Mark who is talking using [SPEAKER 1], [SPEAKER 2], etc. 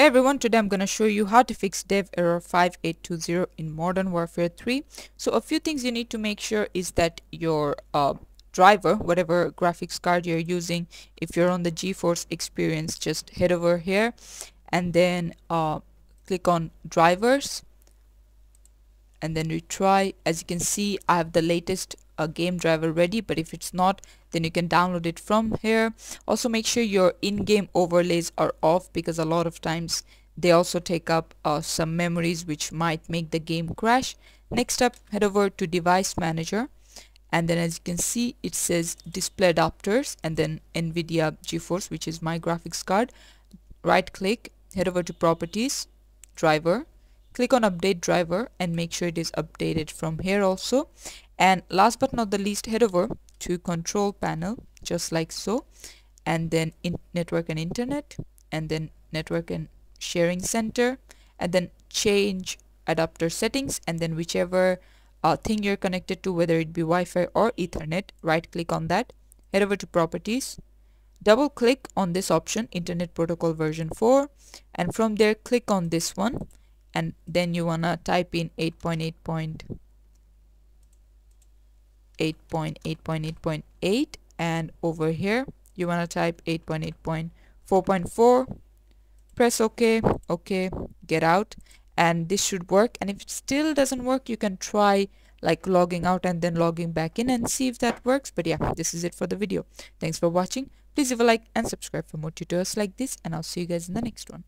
[SPEAKER 1] Hey everyone, today I'm going to show you how to fix dev error 5820 in Modern Warfare 3. So a few things you need to make sure is that your driver, whatever graphics card you're using, if you're on the GeForce Experience, just head over here and then click on drivers and then retry. As you can see, I have the latest game driver ready, but if it's not, then you can download it from here. Also make sure your in-game overlays are off, because a lot of times they also take up some memories which might make the game crash. Next up, head over to device manager, and then as you can see it says display adapters and then NVIDIA GeForce, which is my graphics card. Right click, head over to properties, driver, click on update driver and make sure it is updated from here also. And last but not the least, head over to control panel, just like so, and then in network and internet, and then network and sharing center, and then change adapter settings, and then whichever thing you're connected to, whether it be Wi-Fi or Ethernet, right click on that, head over to properties, double click on this option, Internet Protocol version 4, and from there click on this one, and then you wanna type in 8.8.8.8, and over here you wanna type 8.8.4.4. press OK, get out, and this should work. And if it still doesn't work, you can try like logging out and then logging back in and see if that works. But yeah, this is it for the video. Thanks for watching. Please leave a like and subscribe for more tutorials like this, and I'll see you guys in the next one.